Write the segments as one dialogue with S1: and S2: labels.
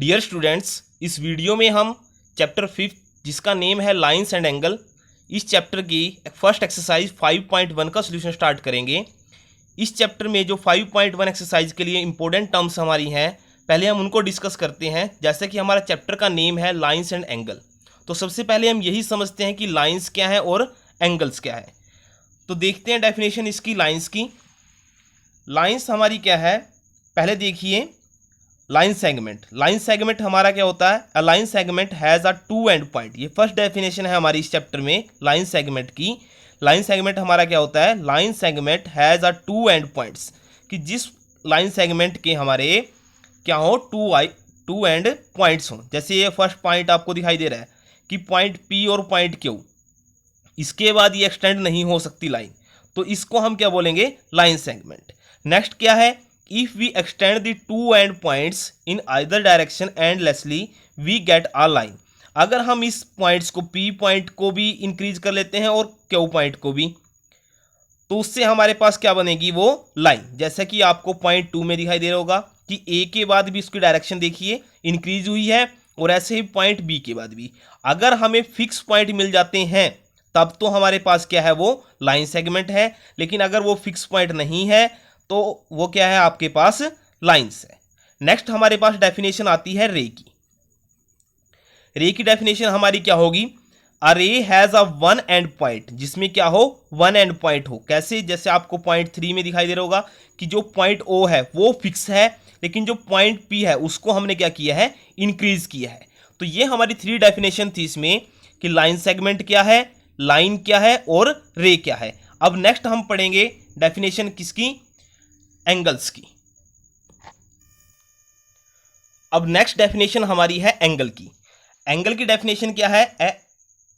S1: Dear students, इस video में हम चैप्टर 5 जिसका नेम है लाइंस एंड एंगल, इस चैप्टर की फर्स्ट एक्सरसाइज 5.1 का सोल्यूशन स्टार्ट करेंगे। इस चैप्टर में जो 5.1 एक्सरसाइज के लिए इंपॉर्टेंट टर्म्स हमारी हैं, पहले हम उनको डिस्कस करते हैं। जैसे कि हमारा चैप्टर का नेम है लाइंस एंड एंगल, तो सबसे पहले हम यही समझते हैं कि लाइंस क्या है और एंगल्स क्या है। तो देखते हैं डेफिनेशन इसकी लाइंस की। लाइंस हमारी क्या है, पहले देखिए लाइन सेगमेंट हमारा क्या होता है। A line segment has a two end point, ये फर्स्ट डेफिनेशन है हमारी इस चैप्टर में लाइन सेगमेंट की। लाइन सेगमेंट हमारा क्या होता है, line segment has a two end points, कि जिस लाइन सेगमेंट के हमारे क्या हो टू एंड पॉइंट्स हो। जैसे ये फर्स्ट पॉइंट आपको दिखाई दे रहा है कि पॉइंट पी और पॉइंट क्यू, इसके बाद ये एक्सटेंड नहीं हो सकती लाइन, तो इसको हम क्या बोलेंगे, लाइन सेगमेंट। नेक्स्ट क्या है, if we extend the two end points in either direction endlessly we get a line. अगर हम इस पॉइंट्स को पी पॉइंट को भी इंक्रीज कर लेते हैं और क्यू पॉइंट को भी, तो उससे हमारे पास क्या बनेगी, वो लाइन। जैसा कि आपको पॉइंट 2 में दिखाई दे रहा होगा कि ए के बाद भी उसकी डायरेक्शन देखिए इंक्रीज हुई है, और ऐसे ही पॉइंट बी के बाद भी। अगर हमें फिक्स पॉइंट मिल जाते हैं तब तो हमारे पास क्या है, वो लाइन सेगमेंट है। लेकिन अगर वो फिक्स पॉइंट नहीं है तो वो क्या है, आपके पास लाइंस है। नेक्स्ट हमारे पास डेफिनेशन आती है रे की। रे की डेफिनेशन हमारी क्या होगी, अ रे has a one and point, जिसमें क्या हो, वन एंड पॉइंट हो। कैसे, जैसे आपको पॉइंट 3 में दिखाई दे रहा होगा कि जो पॉइंट ओ है वो फिक्स है, लेकिन जो पॉइंट पी है उसको हमने क्या किया है, इंक्रीज किया है। तो ये हमारी 3 डेफिनेशन थी इसमें कि लाइन सेगमेंट क्या है, लाइन क्या है और रे क्या है। अब नेक्स्ट हम पढ़ेंगे डेफिनेशन किसकी, एंगल्स की। अब नेक्स्ट डेफिनेशन हमारी है एंगल की। एंगल की डेफिनेशन क्या है,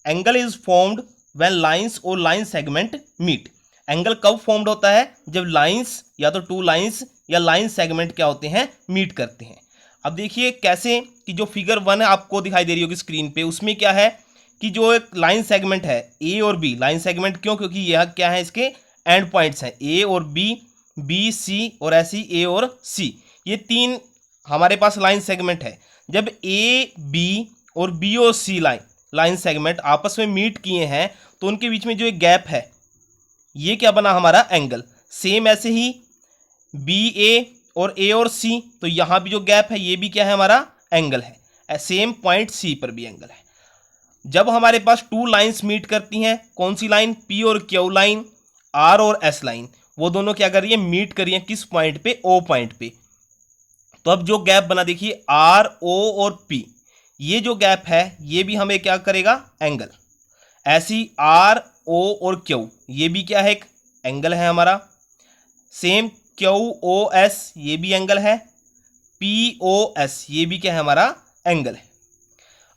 S1: angle is formed when lines और लाइन सेगमेंट मीट। एंगल कब फॉर्म्ड होता है, जब लाइंस या तो टू लाइंस या लाइन सेगमेंट क्या होते हैं, मीट करते हैं। अब देखिए कैसे, कि जो फिगर 1 आपको दिखाई दे रही होगी स्क्रीन पे, उसमें क्या है कि जो एक लाइन सेगमेंट है ए और बी, लाइन सेगमेंट क्यों, क्योंकि यह क्या है, इसके एंड पॉइंट्स हैं ए और बी, बी सी और ऐसी ए और सी, ये 3 हमारे पास लाइन सेगमेंट है। जब ए बी और बी और सी लाइन सेगमेंट आपस में मीट किए हैं तो उनके बीच में जो एक गैप है, ये क्या बना, हमारा एंगल। सेम ऐसे ही बी ए और ए और सी, तो यहाँ भी जो गैप है ये भी क्या है, हमारा एंगल है। सेम पॉइंट सी पर भी एंगल है। जब हमारे पास टू लाइंस मीट करती हैं, कौन सी लाइन, पी और क्यू लाइन, आर और एस लाइन, वो दोनों क्या कर रही है, मीट कर रही है किस पॉइंट पे, ओ पॉइंट पे। तो अब जो गैप बना देखिए आर ओ और पी, ये जो गैप है ये भी हमें क्या करेगा, एंगल। ऐसी आर ओ और क्यू, ये भी क्या है, एक एंगल है हमारा। सेम क्यू ओ एस, ये भी एंगल है। पी ओ एस, ये भी क्या है, हमारा एंगल है।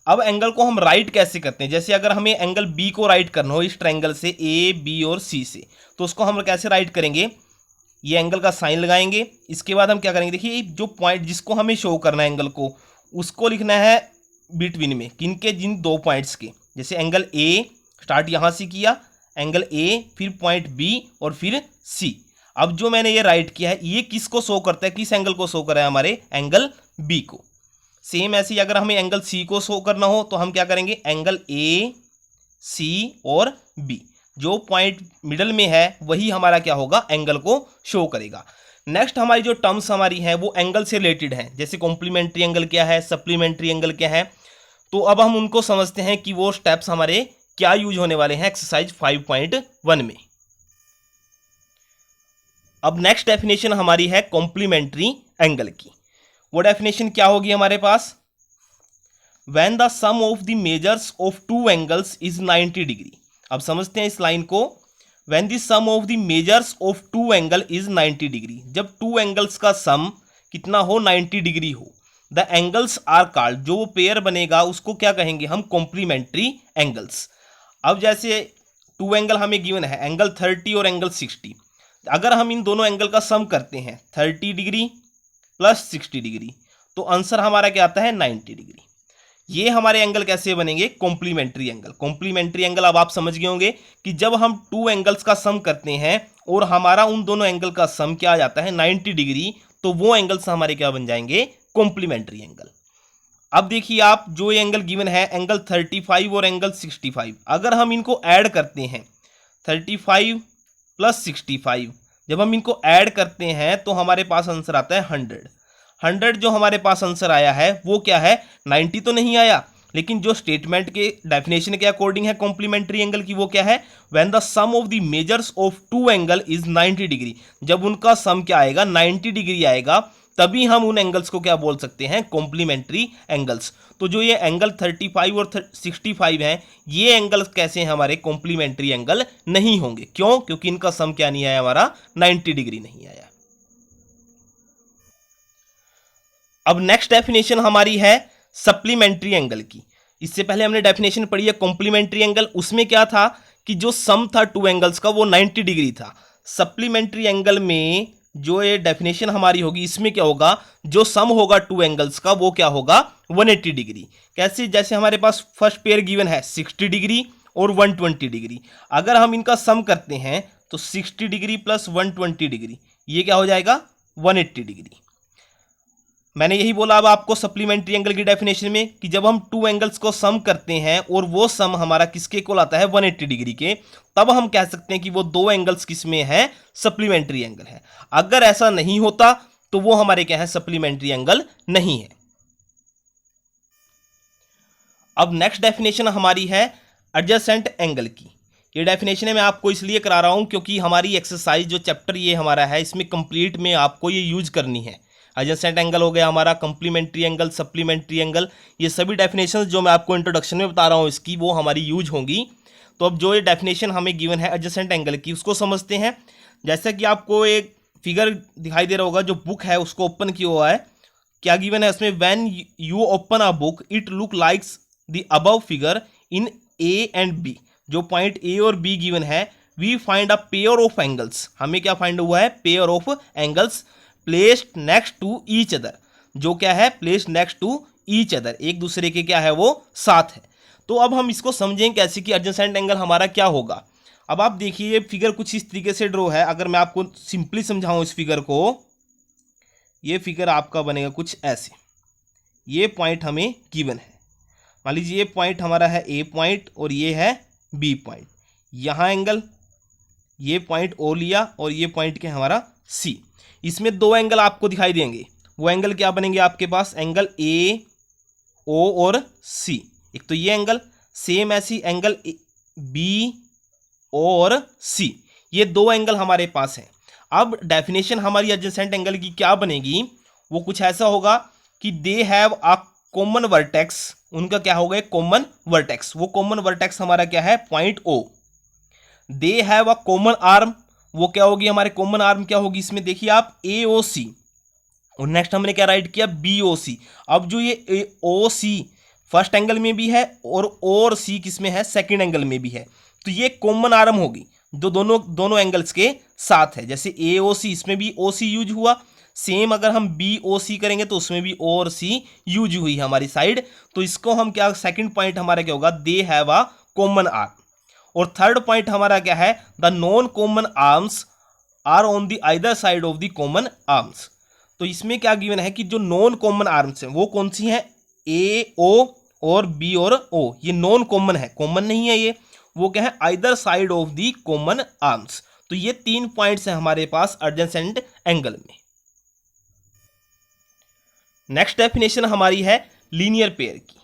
S1: अब एंगल को हम राइट कैसे करते हैं, जैसे अगर हमें एंगल बी को राइट करना हो इस ट्रायंगल से, ए बी और सी से, तो उसको हम कैसे राइट करेंगे, ये एंगल का साइन लगाएंगे। इसके बाद हम क्या करेंगे, देखिए जो पॉइंट जिसको हमें शो करना है एंगल को, उसको लिखना है बिटवीन में, किनके, जिन 2 पॉइंट्स के। जैसे एंगल ए स्टार्ट यहाँ से किया, एंगल ए, फिर पॉइंट बी और फिर सी। अब जो मैंने ये राइट किया है, ये किसको शो करता है, किस एंगल को शो कर रहा है, हमारे एंगल बी को। सेम ऐसे ही अगर हमें एंगल सी को शो करना हो तो हम क्या करेंगे, एंगल ए सी और बी, जो पॉइंट मिडल में है वही हमारा क्या होगा, एंगल को शो करेगा। नेक्स्ट हमारी जो टर्म्स हमारी हैं वो एंगल से रिलेटेड हैं, जैसे कॉम्प्लीमेंट्री एंगल क्या है, सप्लीमेंट्री एंगल क्या है। तो अब हम उनको समझते हैं कि वो स्टेप्स हमारे क्या यूज होने वाले हैं एक्सरसाइज 5.1 में। अब नेक्स्ट डेफिनेशन हमारी है कॉम्प्लीमेंट्री एंगल की। वो डेफिनेशन क्या होगी हमारे पास, when the sum of the measures of two angles is 90 degree. अब समझते हैं इस लाइन को, when the sum of the measures of two angle is 90 degree, जब टू एंगल्स का सम कितना हो, 90 डिग्री हो, द एंगल्स आर कॉल्ड, जो वो पेयर बनेगा उसको क्या कहेंगे हम, कॉम्प्लीमेंट्री एंगल्स। अब जैसे टू एंगल हमें गिवन है, एंगल 30 और एंगल 60, अगर हम इन दोनों एंगल का सम करते हैं 30 डिग्री प्लस 60 डिग्री, तो आंसर हमारा क्या आता है, 90 डिग्री। ये हमारे एंगल कैसे बनेंगे, कॉम्प्लीमेंट्री एंगल। कॉम्प्लीमेंट्री एंगल अब आप समझ गए होंगे कि जब हम टू एंगल्स का सम करते हैं और हमारा उन दोनों एंगल का सम क्या आ जाता है, 90 डिग्री, तो वो एंगल्स हमारे क्या बन जाएंगे, कॉम्प्लीमेंट्री एंगल। अब देखिए आप, जो ये एंगल गिवन है एंगल 35 और एंगल 65, अगर हम इनको ऐड करते हैं 35 प्लस 65, जब हम इनको ऐड करते हैं तो हमारे पास आंसर आता है 100। जो हमारे पास आंसर आया है वो क्या है, 90 तो नहीं आया, लेकिन जो स्टेटमेंट के डेफिनेशन के अकॉर्डिंग है कॉम्प्लीमेंट्री एंगल की, वो क्या है, when the sum of the measures of two angle is 90 degree. जब उनका सम क्या आएगा, 90 डिग्री आएगा, तभी हम उन एंगल्स को क्या बोल सकते हैं, कॉम्प्लीमेंट्री एंगल्स। तो जो ये एंगल 35 और 65 हैं, ये एंगल्स कैसे हैं, हमारे कॉम्प्लीमेंट्री एंगल नहीं होंगे। क्यों? क्योंकि इनका सम क्या नहीं आया, हमारा 90 डिग्री नहीं आया। अब नेक्स्ट डेफिनेशन हमारी है सप्लीमेंट्री एंगल की। इससे पहले हमने डेफिनेशन पढ़ी है कॉम्प्लीमेंट्री एंगल, उसमें क्या था कि जो सम था टू एंगल्स का वो 90 डिग्री था। सप्लीमेंट्री एंगल में जो ये डेफिनेशन हमारी होगी, इसमें क्या होगा, जो सम होगा टू एंगल्स का वो क्या होगा, 180 डिग्री। कैसे? जैसे हमारे पास फर्स्ट पेयर गिवन है 60 डिग्री और 120 डिग्री, अगर हम इनका सम करते हैं तो 60 डिग्री प्लस 120 डिग्री, ये क्या हो जाएगा, 180 डिग्री। मैंने यही बोला अब आपको सप्लीमेंट्री एंगल की डेफिनेशन में कि जब हम टू एंगल्स को सम करते हैं और वो सम हमारा किसके इक्वल आता है, 180 डिग्री के, तब हम कह सकते हैं कि वो दो एंगल्स किसमें है, सप्लीमेंट्री एंगल है। अगर ऐसा नहीं होता तो वो हमारे क्या है, सप्लीमेंट्री एंगल नहीं है। अब नेक्स्ट डेफिनेशन हमारी है एडजेसेंट एंगल की। ये डेफिनेशन मैं आपको इसलिए करा रहा हूं क्योंकि हमारी एक्सरसाइज जो चैप्टर ये हमारा है, इसमें कंप्लीट में आपको ये यूज करनी है। एडजेसेंट एंगल हो गया हमारा, कॉम्प्लीमेंट्री एंगल, सप्लीमेंट्री एंगल, ये सभी डेफिनेशंस जो मैं आपको इंट्रोडक्शन में बता रहा हूँ इसकी, वो हमारी यूज होंगी। तो अब जो ये डेफिनेशन हमें गिवन है एडजेसेंट एंगल की, उसको समझते हैं। जैसा कि आपको एक फिगर दिखाई दे रहा होगा, जो बुक है उसको ओपन किया हुआ है, क्या गिवन है उसमें, when you open a book it look likes the above figure in A and B. जो पॉइंट ए और बी गिवन है, we find a pair of angles, हमें क्या फाइंड हुआ है, pair of angles placed next to each other. जो क्या है, placed next to each other, एक दूसरे के क्या है, वो साथ है। तो अब हम इसको समझें कैसे कि एडजेसेंट एंगल हमारा क्या होगा। अब आप देखिए ये फिगर कुछ इस तरीके से ड्रॉ है। अगर मैं आपको सिंपली समझाऊं इस फिगर को, ये फिगर आपका बनेगा कुछ ऐसे। ये पॉइंट हमें गिवन है, मान लीजिए ये पॉइंट हमारा है ए पॉइंट और ये है बी पॉइंट, यहाँ एंगल, ये पॉइंट ओ लिया और ये पॉइंट क्या हमारा सी। इसमें दो एंगल आपको दिखाई देंगे, वो एंगल क्या बनेंगे आपके पास, एंगल ए ओ और सी। एक तो ये एंगल, सेम ऐसी एंगल बी और सी, ये दो एंगल हमारे पास हैं। अब डेफिनेशन हमारी एडजेसेंट एंगल की क्या बनेगी, वो कुछ ऐसा होगा कि they have a common vertex, उनका क्या होगा, कॉमन वर्टेक्स। वो कॉमन वर्टेक्स हमारा क्या है, point O. They have a common arm, वो क्या होगी हमारे कॉमन आर्म, क्या होगी इसमें देखिए आप, ए ओ सी। और नेक्स्ट हमने क्या राइट किया, बी ओ सी। अब जो ये ओ सी फर्स्ट एंगल में भी है और सी किस में है, सेकंड एंगल में भी है, तो ये कॉमन आर्म होगी जो दोनों एंगल्स के साथ है। जैसे ए ओ सी, इसमें भी ओ सी यूज हुआ, सेम अगर हम बी ओ सी करेंगे तो उसमें भी ओ और सी यूज हुई हमारी साइड। तो इसको हम क्या, सेकंड पॉइंट हमारा क्या होगा, they have a common arm. और थर्ड पॉइंट हमारा क्या है, the non common arms are on the either side of the common arms. तो इसमें क्या गिवन है कि जो नॉन कॉमन आर्म्स हैं वो कौन सी हैं, ए ओ और बी और ओ, ये नॉन कॉमन है, कॉमन नहीं है ये, वो क्या है, either side of the common arms. तो ये तीन पॉइंट्स हैं हमारे पास एडजेसेंट एंगल में। नेक्स्ट डेफिनेशन हमारी है लीनियर पेयर की।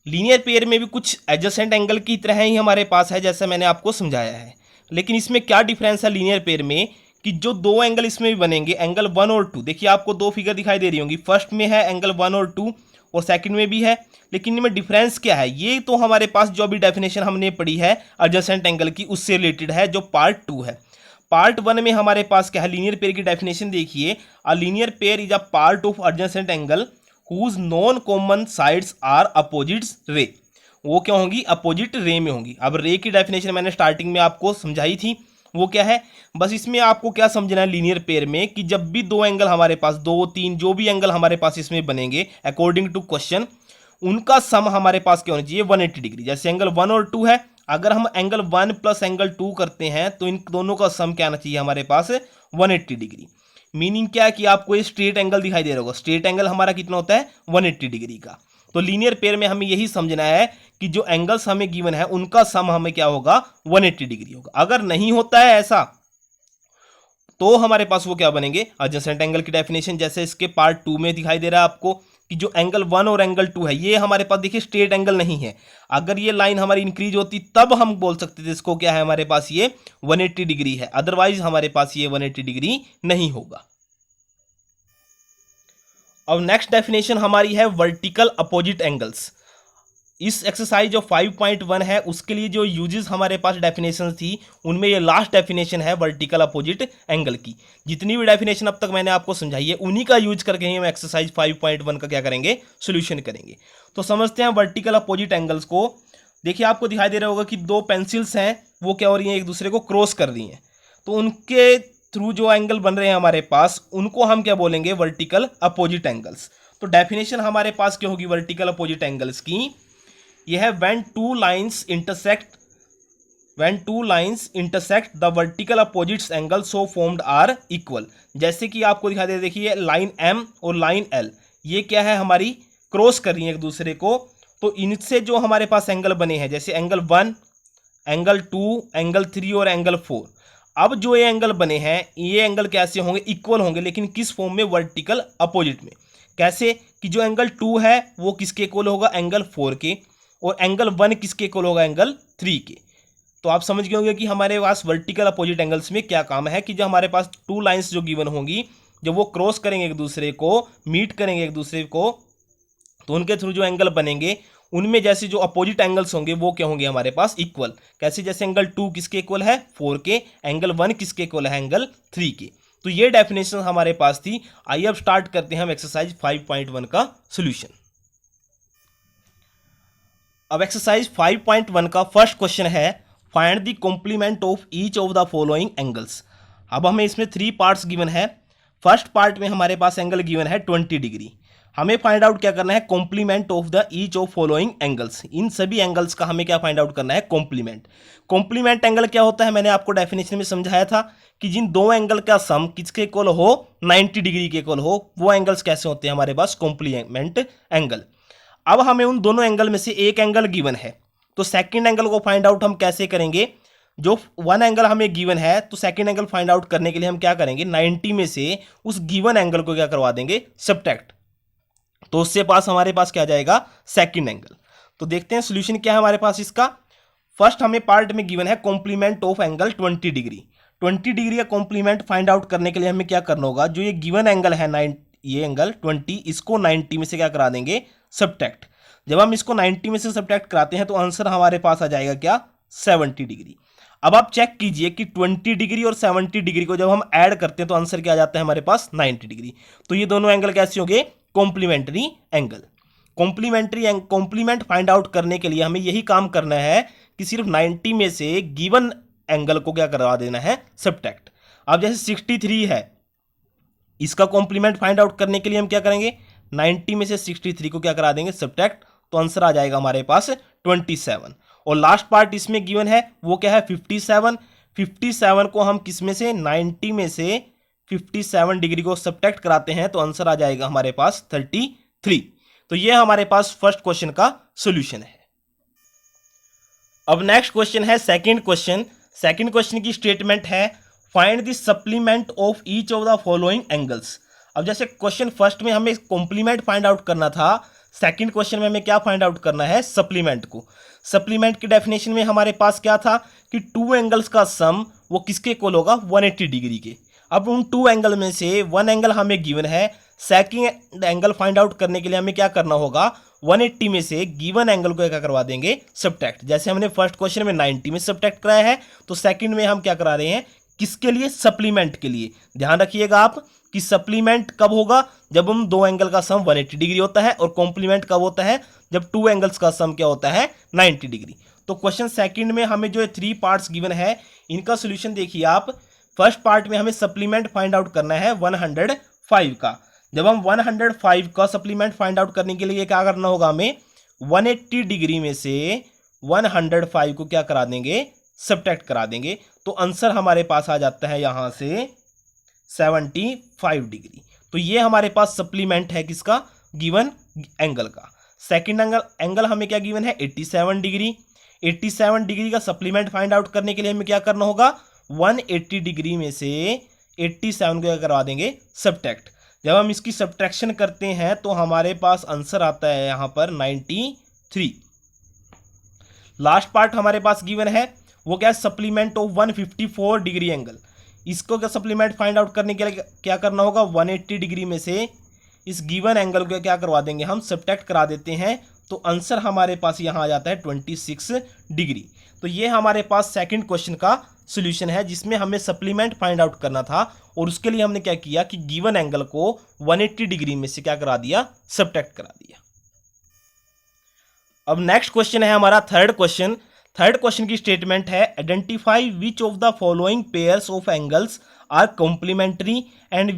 S1: लीनियर पेयर में भी कुछ एडजेसेंट एंगल की तरह ही हमारे पास है, जैसा मैंने आपको समझाया है। लेकिन इसमें क्या डिफरेंस है लीनियर पेयर में, कि जो दो एंगल इसमें भी बनेंगे, एंगल 1 और 2, देखिए आपको दो फिगर दिखाई दे रही होंगी, फर्स्ट में है एंगल 1 और 2 और सेकंड में भी है। लेकिन इनमें डिफरेंस क्या है, ये तो हमारे पास जो भी डेफिनेशन हमने पढ़ी है एडजेसेंट एंगल की, उससे रिलेटेड है, जो पार्ट 2 है। पार्ट 1 में हमारे पास क्या है, लीनियर पेयर की डेफिनेशन देखिए, a linear pair is a part of adjacent angle whose non common sides are opposites ray. वो क्या होंगी, अपोजिट रे में होंगी। अब रे की डेफिनेशन मैंने स्टार्टिंग में आपको समझाई थी, वो क्या है, बस इसमें आपको क्या समझना है लीनियर पेयर में, कि जब भी दो एंगल हमारे पास, 2 3 जो भी एंगल हमारे पास इसमें बनेंगे अकॉर्डिंग टू क्वेश्चन, उनका सम हमारे पास क्या होना चाहिए, 180 डिग्री। जैसे एंगल 1 और 2 है, अगर हम एंगल 1 प्लस एंगल 2 करते हैं तो इन दोनों का सम क्या आना चाहिए हमारे पास, 180 डिग्री। मीनिंग क्या है कि आपको ये स्ट्रेट एंगल दिखाई दे रहा होगा, स्ट्रेट एंगल हमारा कितना होता है 180 डिग्री का। तो लीनियर पेयर में हमें यही समझना है कि जो एंगल्स हमें गिवन है उनका सम हमें क्या होगा 180 डिग्री होगा। अगर नहीं होता है ऐसा तो हमारे पास वो क्या बनेंगे एडजेसेंट एंगल की डेफिनेशन, जैसे इसके पार्ट 2 में दिखाई दे रहा है आपको कि जो एंगल 1 और एंगल 2 है ये हमारे पास देखिए स्ट्रेट एंगल नहीं है। अगर ये लाइन हमारी इंक्रीज होती तब हम बोल सकते थे इसको क्या है हमारे पास ये 180 डिग्री है, अदरवाइज हमारे पास ये 180 डिग्री नहीं होगा। अब नेक्स्ट डेफिनेशन हमारी है वर्टिकल अपोजिट एंगल्स। इस एक्सरसाइज जो 5.1 है उसके लिए जो यूजेस हमारे पास डेफिनेशन थी उनमें ये लास्ट डेफिनेशन है वर्टिकल अपोजिट एंगल की। जितनी भी डेफिनेशन अब तक मैंने आपको समझाई है उन्हीं का यूज करके ही हम एक्सरसाइज 5.1 का क्या करेंगे सोल्यूशन करेंगे। तो समझते हैं वर्टिकल अपोजिट एंगल्स को। देखिए आपको दिखाई दे रहा होगा कि दो पेंसिल्स हैं वो क्या हो रही हैं एक दूसरे को क्रॉस कर रही हैं, तो उनके थ्रू जो एंगल बन रहे हैं हमारे पास उनको हम क्या बोलेंगे वर्टिकल अपोजिट एंगल्स। तो डेफिनेशन हमारे पास क्या होगी वर्टिकल अपोजिट एंगल्स की, यह है when two lines intersect the vertical opposites angle so formed are equal। जैसे कि आपको दिखा दे देखिए लाइन M और लाइन L ये क्या है हमारी क्रॉस कर रही है एक दूसरे को, तो इनसे जो हमारे पास एंगल बने हैं जैसे एंगल 1, एंगल 2, एंगल 3 और एंगल 4। अब जो ये एंगल बने हैं ये एंगल कैसे होंगे इक्वल होंगे, लेकिन किस फॉर्म में वर्टिकल अपोजिट में। कैसे कि जो एंगल 2 है वो किसके इक्वल होगा एंगल 4 के, और एंगल 1 किसके इक्वल होगा एंगल 3 के। तो आप समझ गए होंगे कि हमारे पास वर्टिकल अपोजिट एंगल्स में क्या काम है कि जो हमारे पास टू लाइंस जो गिवन होंगी जब वो क्रॉस करेंगे एक दूसरे को, मीट करेंगे एक दूसरे को, तो उनके थ्रू जो एंगल बनेंगे उनमें जैसे जो अपोजिट एंगल्स होंगे वो क्या होंगे हमारे पास इक्वल। कैसे जैसे एंगल 2 किसके इक्वल है 4 के, एंगल 1 किसके इक्वल है एंगल 3 के। तो ये डेफिनेशन हमारे पास थी। आइए अब स्टार्ट करते हैं हम एक्सरसाइज 5.1 का सोल्यूशन। अब एक्सरसाइज 5.1 का फर्स्ट क्वेश्चन है find the complement of each of the following angles. अब हमें इसमें 3 पार्ट्स गिवन है। फर्स्ट पार्ट में हमारे पास एंगल गिवन है 20 डिग्री। हमें फाइंड आउट क्या करना है complement of the each of following angles. इन सभी एंगल्स का हमें क्या फाइंड आउट करना है कॉम्प्लीमेंट। कॉम्प्लीमेंट एंगल क्या होता है मैंने आपको डेफिनेशन में समझाया था कि जिन दो एंगल का सम किसके इक्वल हो 90 डिग्री के इक्वल हो वो एंगल्स कैसे होते हैं हमारे पास कॉम्प्लीमेंट एंगल। अब हमें उन दोनों एंगल में से एक एंगल गिवन है तो सेकंड एंगल को फाइंड आउट हम कैसे करेंगे। जो वन एंगल हमें गिवन है तो सेकंड एंगल फाइंड आउट करने के लिए हम क्या करेंगे 90 में से उस गिवन एंगल को क्या करवा देंगे सब्ट्रैक्ट, तो उससे पास हमारे पास क्या जाएगा सेकंड एंगल। तो देखते हैं सोल्यूशन क्या है हमारे पास इसका। फर्स्ट हमें पार्ट में गिवन है complement of angle 20 degree. 20 degree का कॉम्प्लीमेंट फाइंड आउट करने के लिए हमें क्या करना होगा, जो ये गिवन एंगल है ये एंगल 20 इसको 90 में से क्या करा देंगे सब्ट्रैक्ट। जब हम इसको 90 में से सब्ट्रैक्ट कराते हैं तो आंसर हमारे पास आ जाएगा क्या 70 डिग्री। अब आप चेक कीजिए कि 20 डिग्री और 70 डिग्री को जब हम ऐड करते हैं तो आंसर क्या आ जाता है हमारे पास 90 डिग्री। तो ये दोनों एंगल कैसे होंगे complementary angle. Complement find out करने के लिए हमें यही काम करना है कि सिर्फ 90 में से गिवन एंगल को क्या करवा देना है सब्ट्रैक्ट। अब जैसे 63 है इसका कॉम्प्लीमेंट फाइंड आउट करने के लिए हम क्या करेंगे 90 में से 63 को क्या करा देंगे सब्ट्रैक्ट, तो आंसर आ जाएगा हमारे पास 27। और लास्ट पार्ट इसमें गिवन है वो क्या है 57। 57 को हम किस में से 90 में से 57 डिग्री को सब्ट्रैक्ट कराते हैं तो आंसर आ जाएगा हमारे पास 33। तो ये हमारे पास फर्स्ट क्वेश्चन का सॉल्यूशन है। अब नेक्स्ट क्वेश्चन है सेकंड क्वेश्चन। सेकंड क्वेश्चन की स्टेटमेंट है find the supplement of each of the following angles. अब जैसे क्वेश्चन फर्स्ट में हमें कॉम्प्लीमेंट फाइंड आउट करना था, सेकंड क्वेश्चन में हमें क्या फाइंड आउट करना है सप्लीमेंट को। सप्लीमेंट की डेफिनेशन में हमारे पास क्या था कि टू एंगल्स का सम वो किसके इक्वल होगा 180 डिग्री के। अब उन टू एंगल में से वन एंगल हमें गिवन है, सेकंड एंगल फाइंड आउट करने के लिए हमें क्या करना होगा 180 में से गिवन एंगल को क्या करवा देंगे सब्ट्रैक्ट। जैसे हमने फर्स्ट क्वेश्चन में 90 में सब्ट्रैक्ट कराया है तो सेकंड में हम क्या करा रहे हैं किसके लिए सप्लीमेंट के लिए। ध्यान रखिएगा आप कि सप्लीमेंट कब होगा जब हम दो एंगल का सम 180 डिग्री होता है, और कॉम्प्लीमेंट कब होता है जब टू एंगल्स का सम क्या होता है 90 डिग्री। तो क्वेश्चन सेकंड में हमें जो 3 पार्ट्स गिवन है इनका सोल्यूशन देखिए आप। फर्स्ट पार्ट में हमें सप्लीमेंट फाइंड आउट करना है 105 का। जब हम 105 का सप्लीमेंट फाइंड आउट करने के लिए क्या करना होगा हमें 180 डिग्री में से 105 को क्या करा देंगे सब्ट्रैक्ट करा देंगे, तो आंसर हमारे पास आ जाता है यहां से 75 डिग्री। तो ये हमारे पास सप्लीमेंट है किसका, गिवन एंगल का। सेकंड एंगल हमें क्या गिवन है, 87 डिग्री। 87 डिग्री का सप्लीमेंट फाइंड आउट करने के लिए हमें क्या करना होगा, 180 डिग्री में से 87 को क्या करवा देंगे, सब्ट्रैक्ट। जब हम इसकी सब्ट्रैक्शन करते हैं तो हमारे पास आंसर आता है यहाँ पर 93। लास्ट पार्ट हमारे पास गिवन है वो क्या, सप्लीमेंट ऑफ 154 डिग्री एंगल। इसको क्या सप्लीमेंट फाइंड आउट करने के लिए क्या करना होगा, 180 डिग्री में से इस गिवन एंगल को क्या करवा देंगे, हम सब्ट्रैक्ट करा देते हैं। तो आंसर हमारे पास यहाँ आ जाता है 26 डिग्री। तो ये हमारे पास सेकंड क्वेश्चन का सॉल्यूशन है जिसमें हमें सप्लीमेंट फाइंड आउट करना था और उसके लिए हमने क्या किया कि गिवन एंगल को 180 डिग्री में से क्या करा दिया, सब्ट्रैक्ट करा दिया। अब नेक्स्ट क्वेश्चन है हमारा थर्ड क्वेश्चन। थर्ड क्वेश्चन की स्टेटमेंट है, identify which of the following pairs of angles are complementary and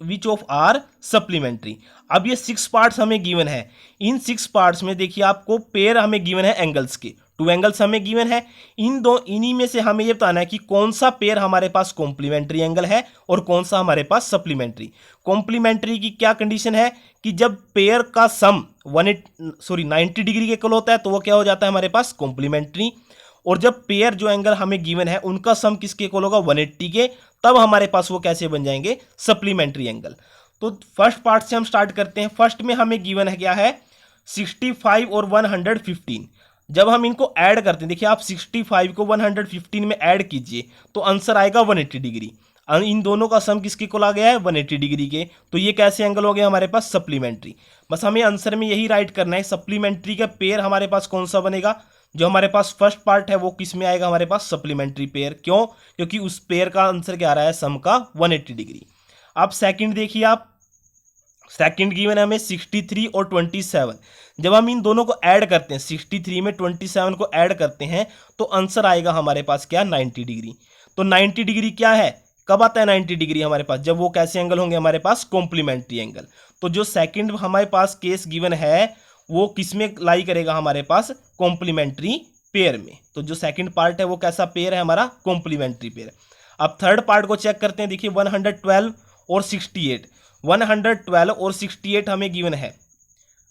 S1: which of are supplementary. अब ये 6 पार्ट्स हमें गिवन है। इन 6 पार्ट्स में देखिए आपको पेयर हमें गिवन है एंगल्स के, 2 एंगल्स हमें गिवन है। इन्हीं में से हमें ये बताना है कि कौन सा पेयर हमारे पास कॉम्प्लीमेंट्री एंगल है और कौन सा हमारे पास सप्लीमेंट्री। कॉम्प्लीमेंट्री की क्या कंडीशन है कि जब पेयर का सम 90 डिग्री के इक्वल होता है तो वो क्या हो जाता है हमारे पास कॉम्प्लीमेंट्री, और जब पेयर जो एंगल हमें गिवन है उनका सम किसके इक्वल होगा, 180 के, तब हमारे पास वो कैसे बन जाएंगे, सप्लीमेंट्री एंगल। तो फर्स्ट पार्ट से हम स्टार्ट करते हैं। फर्स्ट में हमें गिवन है क्या है, 65 और 115। जब हम इनको ऐड करते हैं, देखिए आप 65 को 115 में ऐड कीजिए तो आंसर आएगा 180 डिग्री। इन दोनों का सम किसके इक्वल आ गया है, 180 डिग्री के। तो ये कैसे एंगल हो गया हमारे पास, सप्लीमेंट्री। बस हमें आंसर में यही राइट करना है, सप्लीमेंट्री का पेयर हमारे पास कौन सा बनेगा, जो हमारे पास फर्स्ट पार्ट है वो किस में आएगा हमारे पास, सप्लीमेंट्री पेयर। क्यों, क्योंकि उस पेयर का आंसर क्या आ रहा है, सम का 180 डिग्री। अब सेकंड देखिए आप, सेकंड गिवन है हमें 63 और 27। जब हम इन दोनों को ऐड करते हैं, 63 में 27 को ऐड करते हैं तो आंसर आएगा हमारे पास क्या, 90 डिग्री। तो 90 डिग्री क्या है, कब आता है 90 डिग्री हमारे पास, जब वो कैसे एंगल होंगे हमारे पास, कॉम्प्लीमेंट्री एंगल। तो जो सेकंड हमारे पास केस गिवन है वो किस में लाई करेगा हमारे पास, कॉम्प्लीमेंट्री पेयर में। तो जो सेकंड पार्ट है वो कैसा पेयर है हमारा, कॉम्प्लीमेंट्री पेयर। अब थर्ड पार्ट को चेक करते हैं। देखिए 112 और 68, 112 और 68 हमें गिवन है।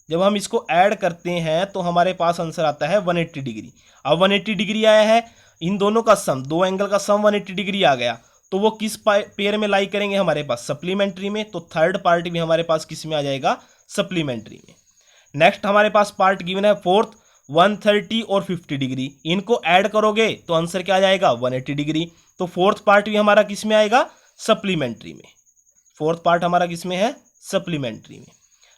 S1: जब हम इसको ऐड करते हैं तो हमारे पास आंसर आता है 180 डिग्री। अब 180 डिग्री आया है, इन दोनों का सम, 2 एंगल का सम 180 डिग्री आ गया, तो वो किस पेयर में लाई करेंगे हमारे पास, सप्लीमेंट्री में। तो थर्ड पार्ट भी हमारे पास किस में आ जाएगा, सप्लीमेंट्री में। नेक्स्ट हमारे पास पार्ट गिवन है फोर्थ, 130 और 50 डिग्री। इनको ऐड करोगे तो आंसर क्या आ जाएगा, 180 डिग्री। तो फोर्थ पार्ट भी हमारा किस में आएगा, सप्लीमेंट्री में। फोर्थ पार्ट हमारा किस में है, सप्लीमेंट्री में।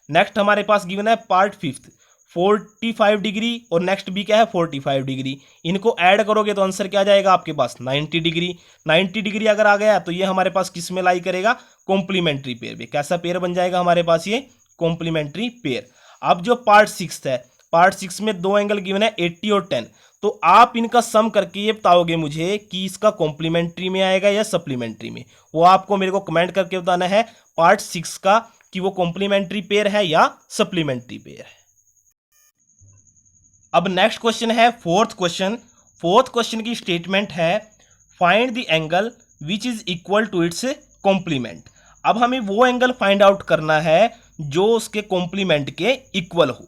S1: नेक्स्ट हमारे पास गिवन है पार्ट फिफ्थ, 45 डिग्री और नेक्स्ट भी क्या है, 45 डिग्री। इनको ऐड करोगे तो आंसर क्या आ जाएगा आपके पास, 90 डिग्री। 90 डिग्री अगर आ गया तो ये हमारे पास किस में लाई करेगा, कॉम्प्लीमेंट्री पेयर में। कैसा पेयर बन जाएगा हमारे पास, ये कॉम्प्लीमेंट्री पेयर। अब जो पार्ट 6 है, पार्ट 6 में 2 एंगल गिवन है 80 और 10। तो आप इनका सम करके ये बताओगे मुझे कि इसका कॉम्प्लीमेंट्री में आएगा या सप्लीमेंट्री में। वो आपको मेरे को कमेंट करके बताना है पार्ट 6 का कि वो कॉम्प्लीमेंट्री पेयर है या सप्लीमेंट्री पेयर है। अब नेक्स्ट क्वेश्चन है फोर्थ क्वेश्चन। फोर्थ क्वेश्चन की स्टेटमेंट है, find the angle which is equal to its complement. अब हमें वो एंगल फाइंड आउट करना है जो उसके कॉम्प्लीमेंट के इक्वल हो।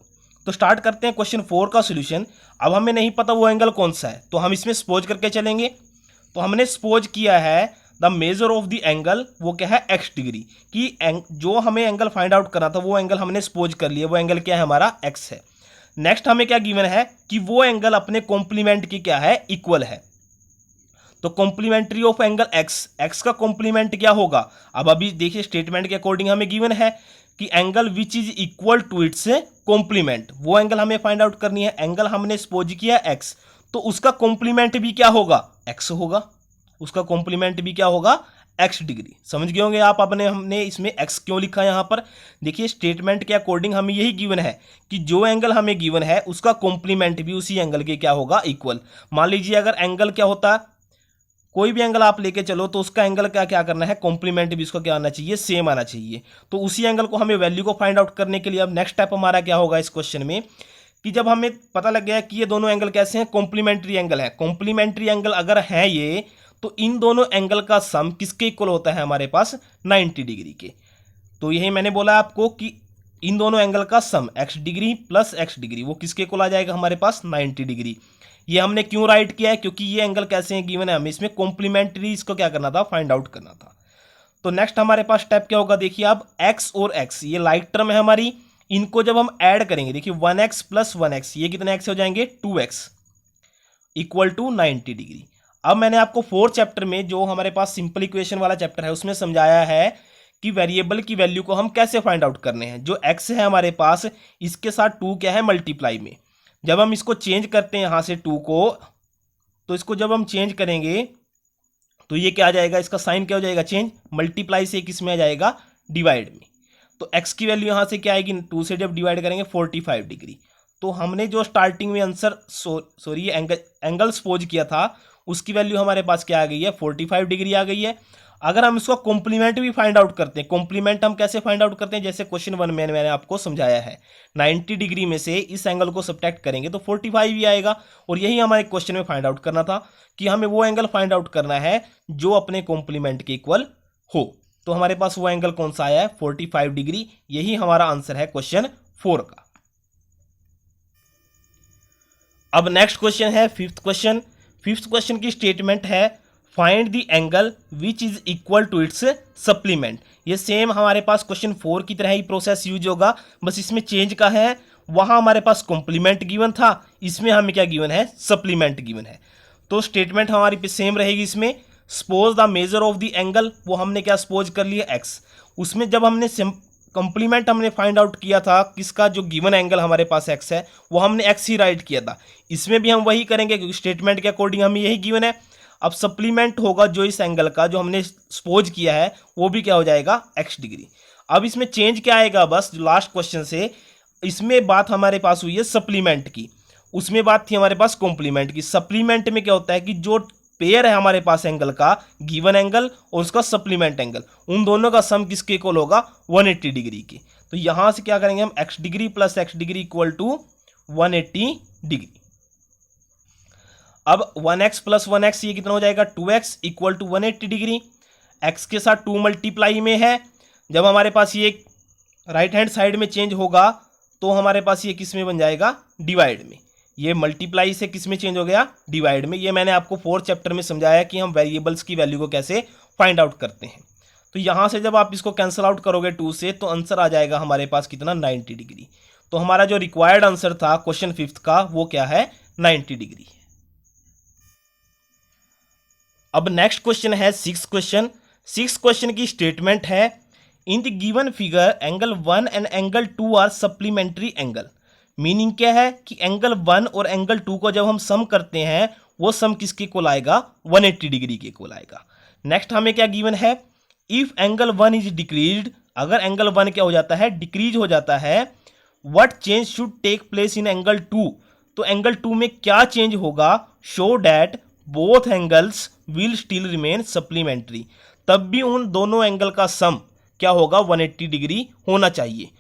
S1: तो स्टार्ट करते हैं क्वेश्चन 4 का सॉल्यूशन। अब हमें नहीं पता वो एंगल कौन सा है, तो हम इसमें सपोज करके चलेंगे। तो हमने सपोज किया है the measure of the angle, वो क्या है, x डिग्री। कि जो हमें एंगल फाइंड आउट करना था वो एंगल हमने सपोज कर लिया, वो एंगल क्या है हमारा, x है। नेक्स्ट हमें क्या गिवन है कि वो एंगल अपने कॉम्प्लीमेंट की क्या है, इक्वल है। तो कॉम्प्लीमेंट्री ऑफ एंगल x का कॉम्प्लीमेंट क्या होगा। अब अभी देखिए स्टेटमेंट के अकॉर्डिंग हमें गिवन है कि angle which is equal to its complement, वो एंगल हमें फाइंड आउट करनी है। एंगल हमने सपोज किया x, तो उसका कॉम्प्लीमेंट भी क्या होगा, x होगा। उसका कॉम्प्लीमेंट भी क्या होगा, x डिग्री। समझ गए होंगे आप। हमने इसमें x क्यों लिखा है यहाँ पर। देखिए स्टेटमेंट के अकॉर्डिंग हमें यही गिवन है कि जो एंगल हमें गिवन है उसका कॉम्प्लीमेंट भी उसी एंगल के क्या होगा, इक्वल। मान लीजिए अगर एंगल क्या होता है, कोई भी एंगल आप लेके चलो तो उसका एंगल क्या करना है, कॉम्प्लीमेंट भी उसका क्या आना चाहिए, सेम आना चाहिए। तो उसी एंगल को हमें वैल्यू को फाइंड आउट करने के लिए अब नेक्स्ट स्टेप हमारा क्या होगा इस क्वेश्चन में, कि जब हमें पता लग गया कि ये दोनों एंगल कैसे हैं, कॉम्प्लीमेंट्री एंगल है। कॉम्प्लीमेंट्री एंगल अगर है ये, तो इन दोनों एंगल का सम किसके इक्वल होता है हमारे पास 90 डिग्री के। तो यही मैंने बोला आपको कि इन दोनों एंगल का सम x degree plus x degree वो किसके इक्वल आ जाएगा हमारे पास 90 डिग्री। ये हमने क्यों राइट किया है, क्योंकि ये एंगल कैसे हैं गिवन है, हमें इसमें कॉम्प्लीमेंट्री इसको क्या करना था, फाइंड आउट करना था। तो नेक्स्ट हमारे पास स्टेप क्या होगा, देखिए अब x और x ये लाइक टर्म है हमारी, इनको जब हम ऐड करेंगे देखिए 1x प्लस 1x ये कितने x हो जाएंगे 2x इक्वल टू 90 डिग्री। अब मैंने आपको 4th चैप्टर में जो हमारे पास सिंपल इक्वेशन वाला चैप्टर है उसमें समझाया है कि वेरिएबल की वैल्यू को हम कैसे फाइंड आउट करने हैं। जो x है हमारे पास इसके साथ 2 क्या है मल्टीप्लाई में, जब हम इसको चेंज करते हैं यहां से 2 को, तो इसको जब हम चेंज करेंगे तो ये क्या आ जाएगा, इसका साइन क्या हो जाएगा चेंज, मल्टीप्लाई से किस में आ जाएगा डिवाइड में। तो x की वैल्यू यहां से क्या आएगी 2 से जब डिवाइड करेंगे 45 डिग्री। तो हमने जो स्टार्टिंग में आंसर सॉरी एंगल सपोज किया था उसकी वैल्यू हमारे पास क्या आ गई है 45 डिग्री आ गई है। अगर हम इसको कॉम्प्लीमेंट भी फाइंड आउट करते हैं, कॉम्प्लीमेंट हम कैसे फाइंड आउट करते हैं, जैसे क्वेश्चन 1 में मैंने आपको समझाया है 90 डिग्री में से इस एंगल को सब्ट्रैक्ट करेंगे तो 45 ही आएगा। और यही हमारे क्वेश्चन में फाइंड आउट करना था कि हमें वो एंगल फाइंड आउट करना है जो अपने कॉम्प्लीमेंट के इक्वल हो। तो हमारे पास वो एंगल कौन सा आया है 45 डिग्री, यही हमारा आंसर है क्वेश्चन 4 का। अब नेक्स्ट क्वेश्चन है 5th क्वेश्चन। 5th क्वेश्चन की स्टेटमेंट है find the angle which is equal to its supplement. ये सेम हमारे पास क्वेश्चन 4 की तरह ही प्रोसेस यूज होगा, बस इसमें चेंज का है, वहां हमारे पास कॉम्प्लीमेंट गिवन था, इसमें हमें क्या गिवन है सप्लीमेंट गिवन है। तो स्टेटमेंट हमारी सेम रहेगी इसमें, suppose the measure of the angle, वो हमने क्या सपोज कर लिया x, उसमें जब हमने कंप्लीमेंट हमने फाइंड आउट किया था किसका, जो गिवन एंगल हमारे पास x है वो हमने x ही राइट किया था, इसमें भी हम वही करेंगे क्योंकि स्टेटमेंट के अकॉर्डिंग हमें यही गिवन है। अब सप्लीमेंट होगा जो इस एंगल का जो हमने सपोज किया है वो भी क्या हो जाएगा x डिग्री। अब इसमें चेंज क्या आएगा, बस लास्ट क्वेश्चन से इसमें बात हमारे पास हुई है सप्लीमेंट की, उसमें बात थी हमारे पास कॉम्प्लीमेंट की। सप्लीमेंट में क्या होता है कि जो पेयर है हमारे पास एंगल का, गिवन एंगल और उसका सप्लीमेंट एंगल, उन दोनों का सम किसके इक्वल होगा 180 डिग्री के। तो यहां से क्या करेंगे हम x degree plus x degree equal to 180 degree. अब 1x प्लस 1x ये कितना हो जाएगा 2x equal to 180 degree. x के साथ 2 मल्टीप्लाई में है, जब हमारे पास ये राइट हैंड साइड में चेंज होगा तो हमारे पास ये किस में बन जाएगा डिवाइड में। ये मल्टीप्लाई से किस में चेंज हो गया डिवाइड में। ये मैंने आपको 4th चैप्टर में समझाया कि हम वेरिएबल्स की वैल्यू को कैसे फाइंड आउट करते हैं। तो यहां से जब आप इसको कैंसिल आउट करोगे 2 से तो आंसर आ जाएगा हमारे पास कितना 90 डिग्री। तो हमारा जो रिक्वायर्ड आंसर था क्वेश्चन 5th का वो क्या है 90 डिग्री। अब नेक्स्ट क्वेश्चन है 6th क्वेश्चन। 6th क्वेश्चन की स्टेटमेंट है in the given figure angle 1 and angle 2 are supplementary angle. Meaning क्या है कि एंगल 1 और एंगल 2 को जब हम सम करते हैं वो सम किसके इक्वल आएगा 180 डिग्री के इक्वल आएगा। नेक्स्ट हमें क्या गिवन है इफ एंगल 1 इज डिक्रीज्ड, अगर एंगल 1 क्या हो जाता है डिक्रीज हो जाता है, what change should take place in angle 2, तो एंगल 2 में क्या चेंज होगा, show that both angles will still remain supplementary, तब भी उन दोनों एंगल का सम क्या होगा 180 डिग्री होना चाहिए।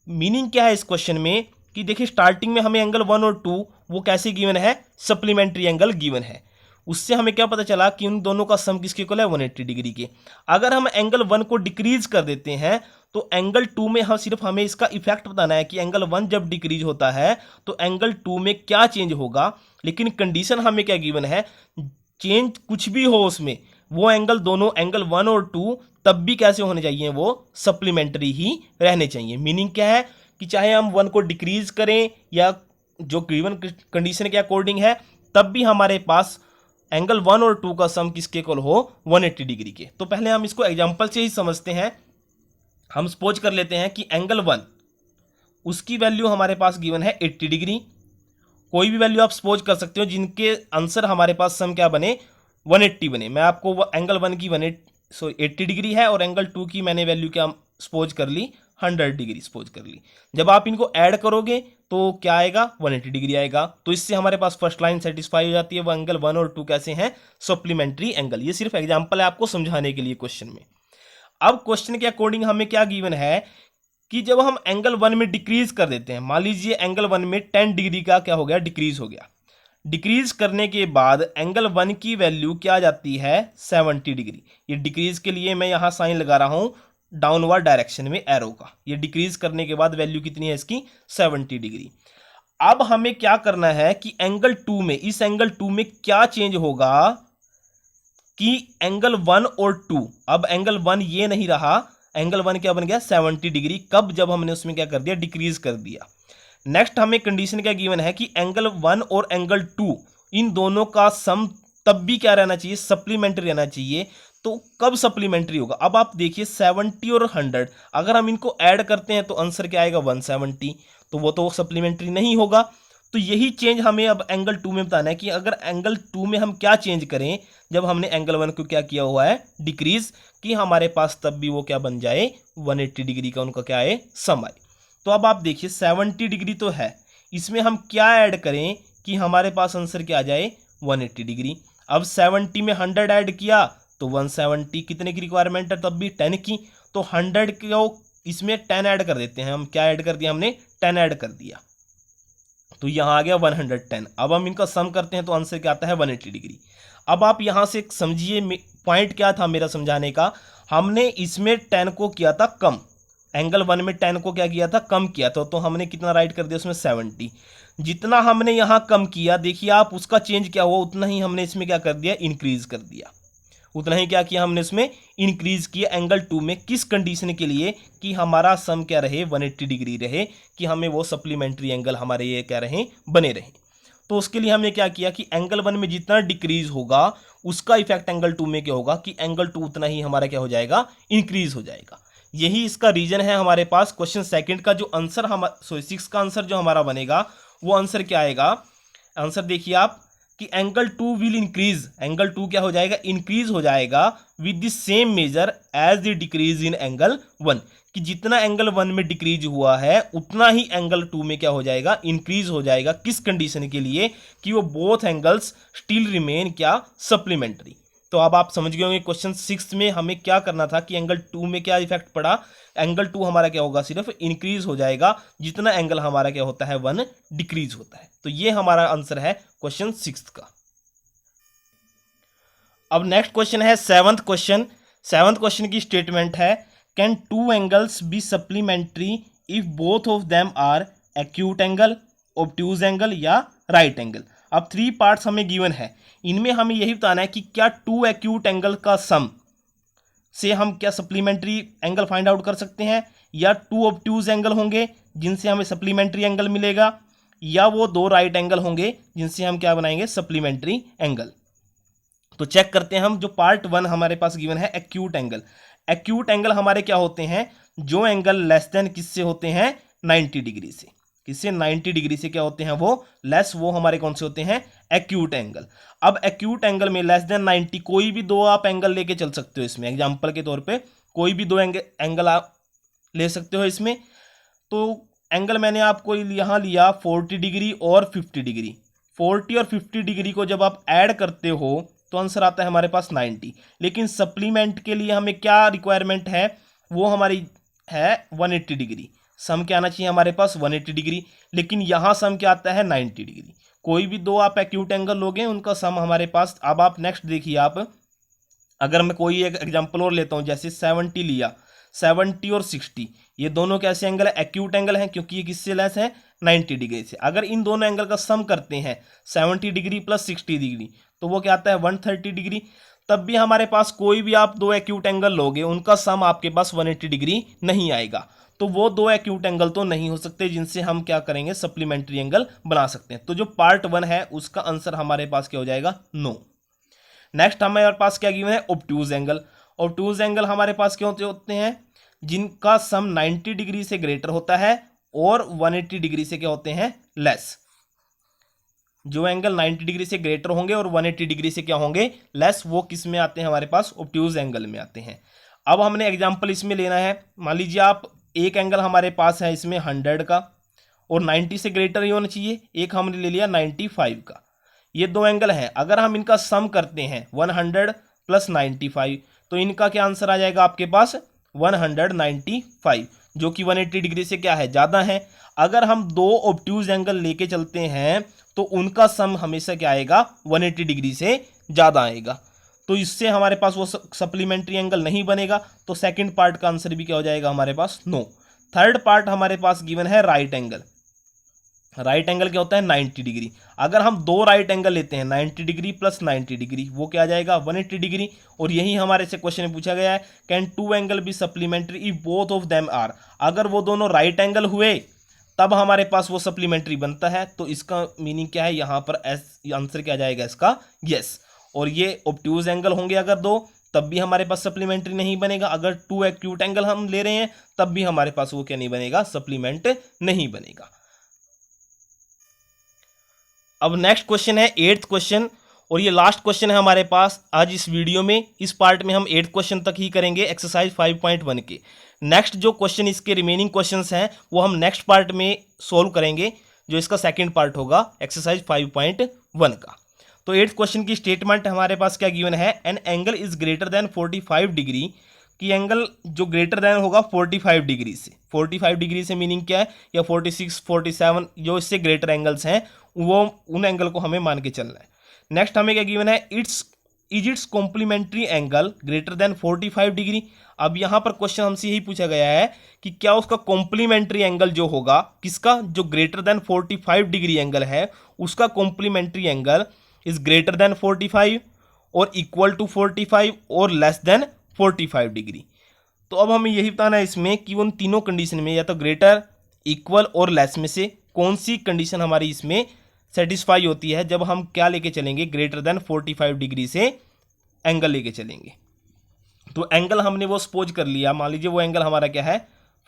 S1: मीनिंग क्या है इस क्वेश्चन में कि देखिए स्टार्टिंग में हमें एंगल 1 और 2 वो कैसे गिवन है सप्लीमेंट्री एंगल गिवन है, उससे हमें क्या पता चला कि उन दोनों का सम किसके इक्वल है 180 डिग्री के। अगर हम एंगल 1 को डिक्रीज कर देते हैं तो एंगल 2 में हम सिर्फ हमें इसका इफेक्ट बताना है कि एंगल 1 जब डिक्रीज होता है तो एंगल 2 में क्या चेंज होगा, लेकिन कंडीशन हमें क्या गिवन है चेंज कुछ भी हो उसमें वो एंगल दोनों एंगल 1 और 2 तब भी कैसे होने चाहिए वो सप्लीमेंट्री ही रहने चाहिए। मीनिंग क्या है कि चाहे हम 1 को डिक्रीज करें या जो गिवन कंडीशन के अकॉर्डिंग है तब भी हमारे पास एंगल 1 और 2 का सम किसके इक्वल हो 180 डिग्री के। तो पहले हम इसको एग्जांपल से ही समझते हैं। हम सपोज कर लेते हैं कि एंगल 1 उसकी वैल्यू हमारे पास गिवन है 80 डिग्री, कोई भी वैल्यू आप सपोज कर सकते हो जिनके आंसर हमारे पास सम क्या बने 180 बने। मैं आपको एंगल 1 की 80 डिग्री है और एंगल 2 की मैंने वैल्यू क्या सपोज कर ली 100 डिग्री सपोज कर ली। जब आप इनको ऐड करोगे तो क्या आएगा 180 डिग्री आएगा। तो इससे हमारे पास फर्स्ट लाइन सेटिस्फाई हो जाती है, वो एंगल 1 और 2 कैसे हैं सप्लीमेंट्री एंगल। ये सिर्फ एग्जांपल है आपको समझाने के लिए क्वेश्चन में। अब क्वेश्चन के अकॉर्डिंग हमें क्या गिवन है कि जब हम एंगल 1 में डिक्रीज कर देते हैं, मान लीजिए एंगल 1 में 10 डिग्री का क्या हो गया डिक्रीज हो गया, डिक्रीज करने के बाद एंगल 1 की वैल्यू क्या आ जाती है 70 डिग्री। ये डिक्रीज के लिए मैं यहाँ साइन लगा रहा हूँ डाउनवर्ड डायरेक्शन में एरो का। ये डिक्रीज करने के बाद वैल्यू कितनी है इसकी 70 डिग्री। अब हमें क्या करना है कि एंगल 2 में, इस एंगल 2 में क्या चेंज होगा कि एंगल 1 और 2, अब एंगल 1 ये नहीं रहा, एंगल 1 क्या बन गया 70 डिग्री। कब? जब हमने उसमें क्या कर दिया डिक्रीज कर दिया। नेक्स्ट हमें कंडीशन क्या गिवन है कि एंगल 1 और एंगल 2 इन दोनों का सम तब भी क्या रहना चाहिए सप्लीमेंट्री रहना चाहिए। तो कब सप्लीमेंट्री होगा? अब आप देखिए 70 और 100 अगर हम इनको ऐड करते हैं तो आंसर क्या आएगा 170, तो वो तो सप्लीमेंट्री नहीं होगा। तो यही चेंज हमें अब एंगल 2 में बताना है कि अगर एंगल 2 में हम क्या चेंज करें जब हमने एंगल 1 को क्या किया हुआ है डिक्रीज, कि हमारे पास तब भी वो क्या बन जाए 180 डिग्री का उनका क्या है सम आए। तो अब आप देखिए 70 डिग्री तो है, इसमें हम क्या ऐड करें कि हमारे पास आंसर क्या आ जाए 180 डिग्री। अब 70 में 100 ऐड किया तो 170, कितने की रिक्वायरमेंट है तब भी 10 की, तो 100 को इसमें 10 ऐड कर देते हैं। हम क्या ऐड कर दिया हमने 10 ऐड कर दिया, तो यहाँ आ गया 110। अब हम इनका सम करते हैं तो आंसर क्या आता है 180 डिग्री। अब आप यहाँ से समझिए पॉइंट क्या था मेरा समझाने का, हमने इसमें 10 को किया था कम, एंगल 1 में 10 को क्या किया था कम किया था, तो हमने कितना राइट कर दिया उसमें 70। जितना हमने यहाँ कम किया देखिए आप उसका चेंज क्या हुआ, उतना ही हमने इसमें क्या कर दिया इंक्रीज कर दिया, उतना ही क्या किया हमने इसमें इंक्रीज किया एंगल 2 में। किस कंडीशन के लिए कि हमारा सम क्या रहे 180 डिग्री रहे, कि हमें वो सप्लीमेंट्री एंगल हमारे ये क्या रहे बने रहे। तो उसके लिए हमने क्या किया कि एंगल 1 में जितना डिक्रीज होगा उसका इफेक्ट एंगल 2 में क्या होगा कि एंगल 2 उतना ही हमारा क्या हो जाएगा इंक्रीज हो जाएगा। यही इसका रीजन है हमारे पास। क्वेश्चन सेकंड का जो आंसर हम 6 का आंसर जो हमारा बनेगा वो आंसर क्या आएगा, आंसर देखिए आप कि एंगल 2 विल इंक्रीज, एंगल 2 क्या हो जाएगा इंक्रीज हो जाएगा with the same measure as the decrease in angle 1, कि जितना एंगल 1 में डिक्रीज हुआ है उतना ही एंगल 2 में क्या हो जाएगा इंक्रीज हो जाएगा। किस कंडीशन के लिए कि वो बोथ एंगल्स स्टिल रिमेन क्या सप्लीमेंट्री। तो अब आप समझ गए होंगे क्वेश्चन 6 में हमें क्या करना था कि एंगल 2 में क्या इफेक्ट पड़ा, एंगल 2 हमारा क्या होगा सिर्फ इंक्रीज हो जाएगा जितना एंगल हमारा क्या होता है 1 डिक्रीज होता है। तो ये हमारा आंसर है क्वेश्चन 6 का। अब नेक्स्ट क्वेश्चन है 7th क्वेश्चन। 7th क्वेश्चन की स्टेटमेंट है can two angles be supplementary if both of them are acute angle, obtuse angle या राइट एंगल। अब 3 पार्ट्स हमें गिवन है, इनमें हमें यही बताना है कि क्या 2 एक्यूट एंगल का सम से हम क्या सप्लीमेंट्री एंगल फाइंड आउट कर सकते हैं, या 2 ऑब्ट्यूज एंगल होंगे जिनसे हमें सप्लीमेंट्री एंगल मिलेगा, या वो 2 राइट एंगल होंगे जिनसे हम क्या बनाएंगे सप्लीमेंट्री एंगल। तो चेक करते हैं हम। जो पार्ट 1 हमारे पास गिवन है एक्यूट एंगल। एक्यूट एंगल हमारे क्या होते हैं, जो एंगल लेस देन किससे होते हैं 90 डिग्री से, किससे 90 डिग्री से क्या होते हैं वो लेस, वो हमारे कौन से होते हैं एक्यूट एंगल। अब एक्यूट एंगल में लेस देन 90 कोई भी 2 आप एंगल लेके चल सकते हो इसमें, एग्जांपल के तौर पे कोई भी 2 एंगल आप ले सकते हो इसमें। तो एंगल मैंने आपको यहाँ लिया 40 डिग्री और 50 डिग्री। 40 और 50 डिग्री को जब आप ऐड करते हो तो आंसर आता है हमारे पास 90। लेकिन सप्लीमेंट के लिए हमें क्या रिक्वायरमेंट है, वो हमारी है 180 डिग्री। सम क्या आना चाहिए हमारे पास 180 डिग्री, लेकिन यहाँ सम क्या आता है 90 डिग्री। कोई भी 2 आप एक्यूट एंगल लोगे उनका सम हमारे पास। अब आप नेक्स्ट देखिए आप, अगर मैं कोई एक एग्जांपल और लेता हूँ, जैसे 70 लिया, 70 और 60 ये दोनों कैसे एंगल है एक्यूट एंगल हैं, क्योंकि ये किससे लेस है 90 डिग्री से। अगर इन दोनों एंगल का सम करते हैं 70 डिग्री प्लस 60 डिग्री तो वो क्या आता है 130 डिग्री। तब भी हमारे पास कोई भी आप 2 एक्यूट एंगल लोगे उनका सम आपके पास 180 डिग्री नहीं आएगा। तो वो 2 एक्यूट एंगल तो नहीं हो सकते जिनसे हम क्या करेंगे सप्लीमेंट्री एंगल बना सकते हैं। तो जो पार्ट 1 है उसका आंसर हमारे पास क्या हो जाएगा नो। नेक्स्ट हमारे पास क्या गिवन है ऑब्ट्यूज एंगल। ऑब्ट्यूज एंगल हमारे पास क्या होते हैं, जिनका सम 90 डिग्री से ग्रेटर होता है और 180 डिग्री से क्या होते हैं लेस। जो एंगल 90 डिग्री से ग्रेटर होंगे और 180 डिग्री से क्या होंगे लेस, वो किस में आते हैं हमारे पास ऑब्ट्यूज एंगल में आते हैं। अब हमने एग्जांपल इसमें लेना है, मान लीजिए आप एक एंगल हमारे पास है इसमें 100 का और 90 से ग्रेटर ही होना चाहिए, एक हमने ले लिया 95 का। ये 2 एंगल हैं, अगर हम इनका सम करते हैं 100 प्लस 95 तो इनका क्या आंसर आ जाएगा आपके पास 195, जो कि 180 डिग्री से क्या है ज़्यादा है। अगर हम 2 ऑब्ट्यूज एंगल लेके चलते हैं तो उनका सम हमेशा क्या आएगा, 180 डिग्री से ज़्यादा आएगा। तो इससे हमारे पास वो सप्लीमेंट्री एंगल नहीं बनेगा। तो सेकंड पार्ट का आंसर भी क्या हो जाएगा हमारे पास, नो। थर्ड पार्ट हमारे पास गिवन है राइट एंगल। राइट एंगल क्या होता है, 90 डिग्री। अगर हम दो राइट एंगल लेते हैं 90 डिग्री प्लस 90 डिग्री, वो क्या आ जाएगा, 180 डिग्री। और यही हमारे से क्वेश्चन में पूछा गया है, can two angle be supplementary if both of them are. अगर वो दोनों राइट एंगल हुए तब हमारे पास वो सप्लीमेंट्री बनता है। तो इसका मीनिंग क्या है, यहाँ पर आंसर क्या जाएगा इसका, यस। और ये ऑब्ट्यूज एंगल होंगे अगर दो, तब भी हमारे पास सप्लीमेंट्री नहीं बनेगा। अगर टू एक्यूट एंगल हम ले रहे हैं तब भी हमारे पास वो क्या नहीं बनेगा, सप्लीमेंट नहीं बनेगा। अब नेक्स्ट क्वेश्चन है 8th क्वेश्चन, और ये लास्ट क्वेश्चन है हमारे पास आज इस वीडियो में। इस पार्ट में हम 8th क्वेश्चन तक ही करेंगे एक्सरसाइज 5.1 के। नेक्स्ट जो क्वेश्चन इसके रिमेनिंग क्वेश्चंस हैं वो हम नेक्स्ट पार्ट में सोल्व करेंगे, जो इसका सेकंड पार्ट होगा एक्सरसाइज 5.1 का। तो 8th क्वेश्चन की स्टेटमेंट हमारे पास क्या गिवन है, an angle is greater than 45 degree, कि एंगल जो ग्रेटर देन होगा 45 डिग्री से। 45 डिग्री से मीनिंग क्या है, या 46, 47 जो इससे ग्रेटर एंगल्स हैं वो उन एंगल को हमें मान के चलना है। नेक्स्ट हमें क्या गिवन है, its complementary angle greater than 45 degree. अब यहाँ पर क्वेश्चन हमसे यही पूछा गया है कि क्या उसका कॉम्प्लीमेंट्री एंगल जो होगा, किसका, जो ग्रेटर देन 45 डिग्री एंगल है उसका complementary angle is greater than 45 और इक्वल टू 45 और लेस देन 45 डिग्री। तो अब हमें यही बताना है इसमें कि उन तीनों कंडीशन में या तो ग्रेटर, इक्वल और लेस में से कौन सी कंडीशन हमारी इसमें सेटिस्फाई होती है जब हम क्या लेके चलेंगे, ग्रेटर देन 45 डिग्री से एंगल लेके चलेंगे। तो एंगल हमने वो सपोज कर लिया, मान लीजिए वो एंगल हमारा क्या है,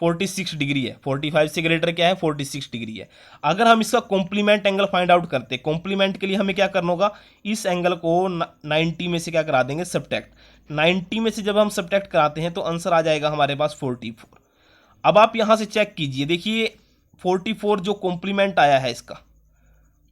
S1: 46 डिग्री है। 45 से ग्रेटर क्या है, 46 डिग्री है। अगर हम इसका कॉम्प्लीमेंट एंगल फाइंड आउट करते, कॉम्प्लीमेंट के लिए हमें क्या करना होगा, इस एंगल को 90 में से क्या करा देंगे, सब्ट्रैक्ट। 90 में से जब हम सब्ट्रैक्ट कराते हैं तो आंसर आ जाएगा हमारे पास 44। अब आप यहां से चेक कीजिए, देखिए 44 जो कॉम्प्लीमेंट आया है इसका,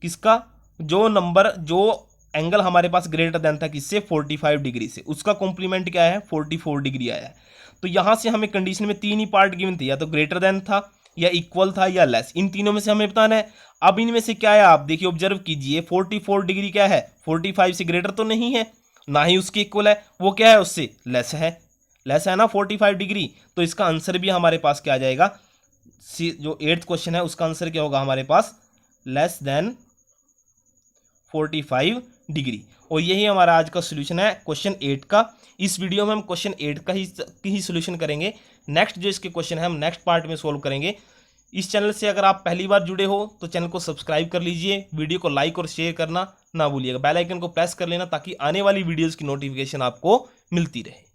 S1: किसका, जो नंबर जो एंगल हमारे पास ग्रेटर देन था किससे, 45 डिग्री से, उसका कॉम्प्लीमेंट क्या है, 44 डिग्री आया है। तो यहां से हमें कंडीशन में तीन ही पार्ट गिवन थे, या तो ग्रेटर देन था, या इक्वल था, या लेस। इन तीनों में से हमें बताना है। अब इनमें से क्या है, आप देखिए ऑब्जर्व कीजिए, 44 डिग्री क्या है, 45 से ग्रेटर तो नहीं है, ना ही उसके इक्वल है, वो क्या है, उससे लेस है। लेस है ना 45 डिग्री। तो इसका आंसर भी हमारे पास क्या आ जाएगा, जो 8th क्वेश्चन है उसका आंसर क्या होगा हमारे पास, लेस देन 45 डिग्री। और यही हमारा आज का सॉल्यूशन है क्वेश्चन 8 का। इस वीडियो में हम क्वेश्चन 8 का ही सॉल्यूशन करेंगे। नेक्स्ट जो इसके क्वेश्चन है हम नेक्स्ट पार्ट में सोल्व करेंगे। इस चैनल से अगर आप पहली बार जुड़े हो तो चैनल को सब्सक्राइब कर लीजिए, वीडियो को लाइक और शेयर करना ना भूलिएगा, बेल आइकन को प्रेस कर लेना ताकि आने वाली वीडियोस की नोटिफिकेशन आपको मिलती रहे।